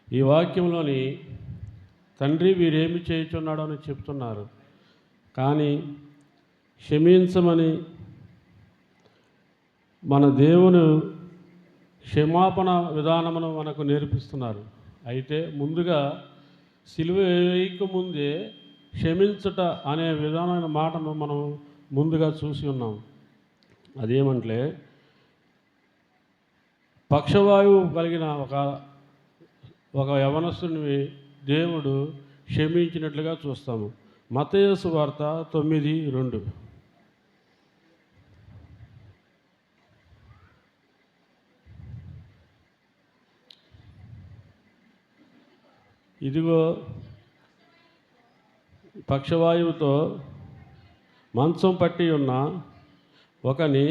ఈ వాక్యంలోని తండ్రి వీరేమి చేయుచున్నాడో అని చెప్తున్నారు. కానీ క్షమించమని మన దేవుని క్షమాపణ విధానమును మనకు నేర్పిస్తున్నారు. అయితే ముందుగా సిలువ వేయకముందే క్షమించుట అనే విధానమైన మాటను మనం ముందుగా చూసి ఉన్నాం. అదేమంటే పక్షవాయువు కలిగిన ఒక యవనస్తుని దేవుడు క్షమించినట్లుగా చూస్తాము. మత్తయి సువార్త 9:2. ఇదిగో పక్షవాయువుతో మంచం పట్టి ఉన్న ఒకని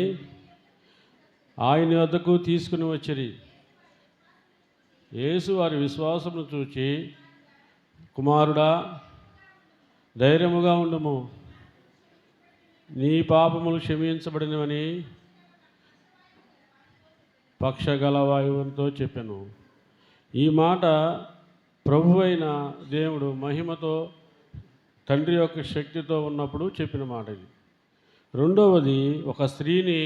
ఆయన వద్దకు తీసుకుని వచ్చిరి. యేసు వారి విశ్వాసమును చూచి, కుమారుడా, ధైర్యముగా ఉండుము, నీ పాపములు క్షమించబడినవని పక్షగలవాయువుతో చెప్పాను. ఈ మాట ప్రభువైన దేవుడు మహిమతో తండ్రి యొక్క శక్తితో ఉన్నప్పుడు చెప్పిన మాట ఇది. రెండవది, ఒక స్త్రీని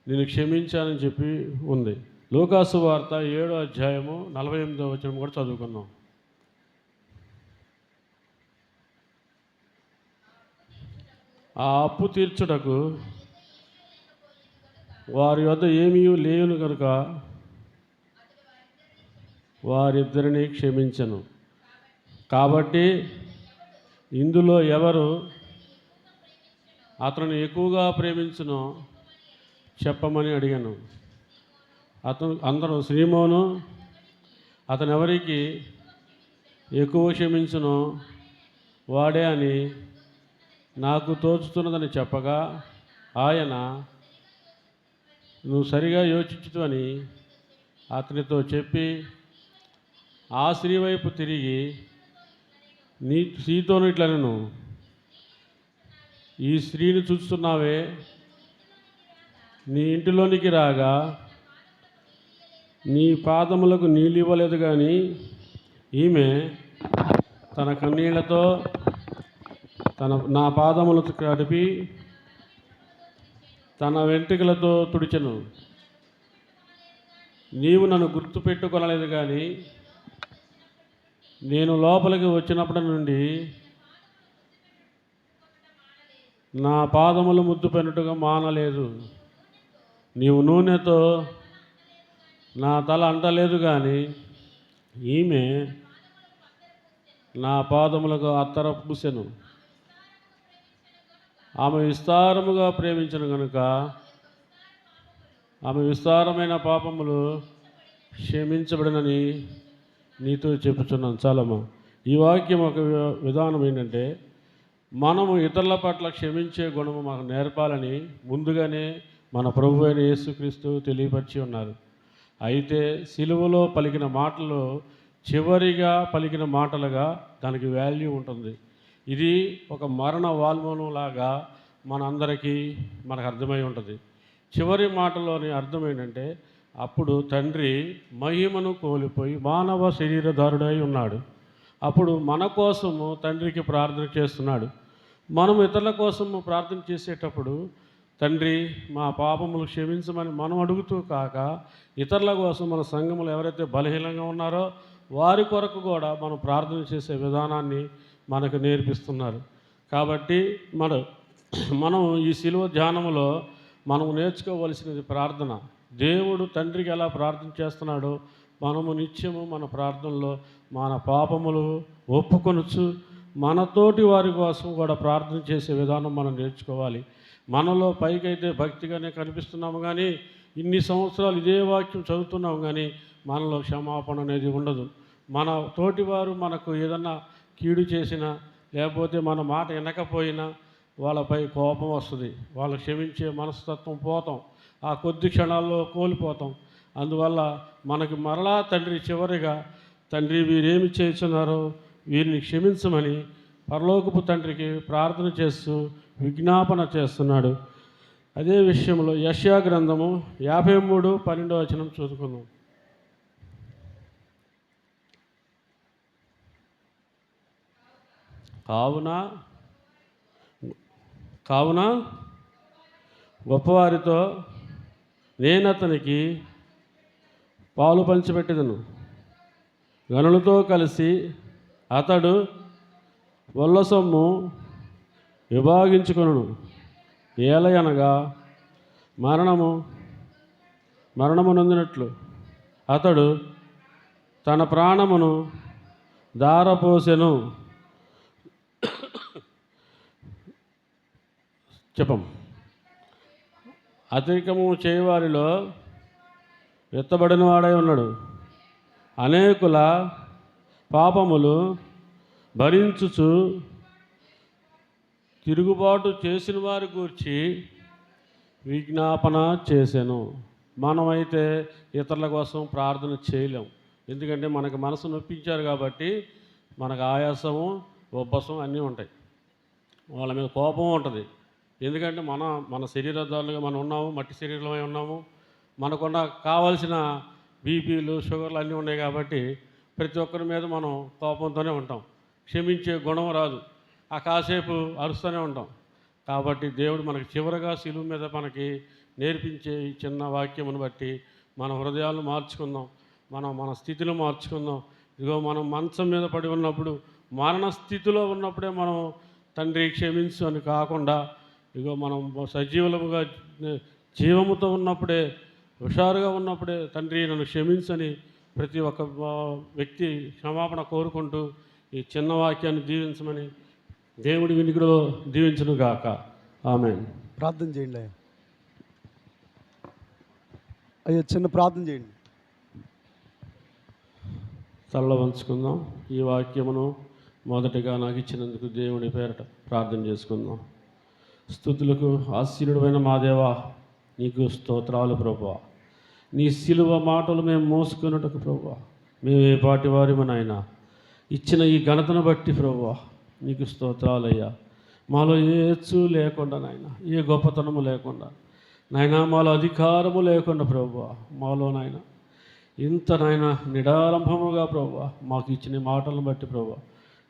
నేను క్షమించానని చెప్పి ఉంది. లూకాసు వార్త 7వ అధ్యాయము 48వ వచనం కూడా చదువుకున్నాం. ఆ అప్పు తీర్చుటకు వారి వద్ద ఏమీ లేవును కనుక వారిద్దరిని క్షమించను. కాబట్టి ఇందులో ఎవరు అతను ఎక్కువగా ప్రేమించునో చెప్పమని అడిగాను. అందరూ శ్రీమోను అతను ఎవరికి ఎక్కువ క్షమించునో వాడే అని నాకు తోచుతున్నదని చెప్పగా, ఆయన నువ్వు సరిగా యోచించుతని అతనితో చెప్పి ఆ స్త్రీ వైపు తిరిగి స్త్రీతోను ఇట్లనెను, ఈ స్త్రీని చూస్తున్నావే, నీ ఇంటిలోనికి రాగా నీ పాదములకు నీళ్ళు ఇవ్వలేదు, కానీ ఈమె తన కన్నీళ్లతో నా పాదములతో కడిపి తన వెంట్రుకలతో తుడిచెను. నీవు నన్ను గుర్తుపెట్టుకొనలేదు, కానీ నేను లోపలికి వచ్చినప్పటి నుండి నా పాదములు ముద్దు పెట్టుగా మానలేదు. నీవు నూనెతో నా తల అంటలేదు, కానీ ఈమె నా పాదములకు అత్తర పూసెను. ఆమె విస్తారముగా ప్రేమించను కనుక ఆమె విస్తారమైన పాపములు క్షమించబడినని నీతో చెప్పుచున్నాను. చాలమ్మా. ఈ వాక్యం ఒక విధానం ఏంటంటే, మనము ఇతరుల పట్ల క్షమించే గుణము మాకు నేర్పాలని ముందుగానే మన ప్రభు అయిన యేసుక్రీస్తు తెలియపరిచి ఉన్నారు. అయితే సిలువలో పలికిన మాటలు చివరిగా పలికిన మాటలుగా దానికి వాల్యూ ఉంటుంది. ఇది ఒక మరణ వాల్మూలం లాగా మనందరికీ మనకు అర్థమై ఉంటుంది. చివరి మాటలోని అర్థం ఏంటంటే, అప్పుడు తండ్రి మహిమను కోల్పోయి మానవ శరీరధారుడై ఉన్నాడు. అప్పుడు మన కోసము తండ్రికి ప్రార్థన చేస్తున్నాడు. మనం ఇతరుల కోసము ప్రార్థన చేసేటప్పుడు తండ్రి మా పాపములు క్షమించమని మనం అడుగుతూ కాక, ఇతరుల కోసం మన సంఘములు ఎవరైతే బలహీనంగా ఉన్నారో వారి కొరకు కూడా మనం ప్రార్థన చేసే విధానాన్ని మనకు నేర్పిస్తున్నారు. కాబట్టి మనం ఈ శిలువ ధ్యానములో మనము నేర్చుకోవలసినది ప్రార్థన. దేవుడు తండ్రికి ఎలా ప్రార్థన చేస్తున్నాడో మనము నిత్యము మన ప్రార్థనలో మన పాపములు ఒప్పుకొనొచ్చు మనతోటి వారి కోసం కూడా ప్రార్థన చేసే విధానం మనం నేర్చుకోవాలి. మనలో పైకైతే భక్తిగానే కనిపిస్తున్నాము, కానీ ఇన్ని సంవత్సరాలు ఇదే వాక్యం చదువుతున్నాము, కానీ మనలో క్షమాపణ అనేది ఉండదు. మన తోటివారు మనకు ఏదన్నా కీడు చేసినా, లేకపోతే మన మాట వినకపోయినా వాళ్ళపై కోపం వస్తుంది. వాళ్ళు క్షమించే మనస్తత్వం పోతాం, ఆ కొద్ది క్షణాల్లో కోల్పోతాం. అందువల్ల మనకు మరలా తండ్రి చివరిగా, తండ్రి వీరేమి చేస్తున్నారో వీరిని క్షమించమని పరలోకపు తండ్రికి ప్రార్థన చేస్తూ విజ్ఞాపన చేస్తున్నాడు. అదే విషయంలో యెషయా గ్రంథము 53:12 చదువుకుందాం. కావున కావున గొప్పవారితో నేను అతనికి పాలు పంచిపెట్టెదను. గనులతో కలిసి అతడు వల్ల సొమ్ము విభాగించుకొనును. ఏలయనగా మరణము నొందినట్లు అతడు తన ప్రాణమును ధారపోసెను. చెప్పం. అధికము చేయవారిలో ఎత్తబడిన వాడై ఉన్నాడు. అనేకుల పాపములు భరించుచు తిరుగుబాటు చేసిన వారి గూర్చి విజ్ఞాపన చేశాను. మనమైతే ఇతరుల కోసం ప్రార్థన చేయలేం. ఎందుకంటే మనకు మనసు నొప్పించారు కాబట్టి మనకు ఆయాసము, ఉబ్బసం అన్నీ ఉంటాయి. వాళ్ళ మీద కోపం ఉంటుంది. ఎందుకంటే మన శరీరదారులుగా మనం ఉన్నాము, మట్టి శరీరమై ఉన్నాము. మనకున్న కావాల్సిన బీపీలు, షుగర్లు అన్నీ ఉన్నాయి కాబట్టి ప్రతి ఒక్కరి మీద మనం కోపంతోనే ఉంటాం. క్షమించే గుణం రాదు. ఆ కాసేపు అరుస్తూనే ఉంటాం. కాబట్టి దేవుడు మనకి చివరగా శిలువ మీద మనకి నేర్పించే ఈ చిన్న వాక్యమును బట్టి మన హృదయాలను మార్చుకుందాం. మన స్థితిలో మార్చుకుందాం. ఇదిగో మనం మంచం మీద పడి ఉన్నప్పుడు, మరణ స్థితిలో ఉన్నప్పుడే మనం తండ్రి క్షమించు అని కాకుండా, ఇదిగో మనం సజీవులముగా జీవముతో ఉన్నప్పుడే, హుషారుగా ఉన్నప్పుడే తండ్రి నన్ను క్షమించని ప్రతి ఒక్క వ్యక్తి క్షమాపణ కోరుకుంటూ ఈ చిన్న వాక్యాన్ని దీవించమని దేవుడి వినికిడిలో దీవించును గాక. ఆమేన్. ప్రార్థన చేయండి అయ్యో, చిన్న ప్రార్థన చేయండి. తల్ల వంచుకుందాం. ఈ వాక్యమును మొదటిగా నాకు ఇచ్చినందుకు దేవుని పేరట ప్రార్థన చేసుకుందాం. స్తుతులకు ఆశీనుడైన మా దేవా, నీకు స్తోత్రాలు ప్రభువా. నీ సిలువ మాటలు మేము మోసుకున్నట్టుకు ప్రభువా, మేము ఏ పాటి వారిమో నాయనా, ఇచ్చిన ఈ ఘనతను బట్టి ప్రభువా నీకు స్తోత్రాలయ్యా. మాలో ఏ హెచ్చు లేకుండా నాయన, ఏ గొప్పతనము లేకుండా నాయన, మాలో అధికారము లేకుండా ప్రభువా, మాలో నాయన ఇంత నాయన నిడారంభముగా ప్రభువా మాకు ఇచ్చిన మాటలను బట్టి ప్రభువా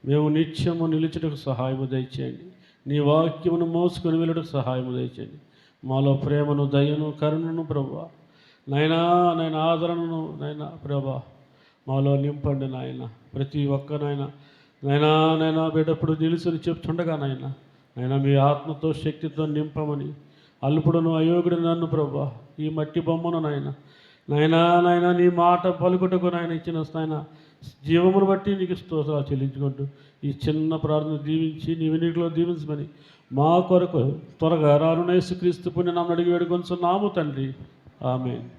మేము నిత్యము నిలుచుటకు సహాయము దయచేయండి. నీ వాక్యమును మోసుకొని వెళ్ళుటకు సహాయము దయచేయండి. మాలో ప్రేమను, దయను, కరుణను ప్రభువా నాయనా ఆదరణను నాయన ప్రభువా మాలో నింపండి నాయన. ప్రతి ఒక్కనైనా నైనా బిడ్డప్పుడు నిలుచుని చెప్తుండగా నాయన మీ ఆత్మతో, శక్తితో నింపమని, అల్పుడును అయోగుడు నన్ను ప్రభువా ఈ మట్టి బొమ్మను నాయనా నీ మాట పలుకుటకు ఇచ్చిన నాయన జీవమును బట్టి నీకు స్తోత్రాలు చెల్లించుకుంటూ ఈ చిన్న ప్రార్థన దీవించి నీ వినికిడిలో దీవించమని మా కొరకు త్వరగా రానున్న యేసుక్రీస్తు పుణ్యనామమున అడిగి వేడుకొనుచున్నాము తండ్రి. ఆమేన్.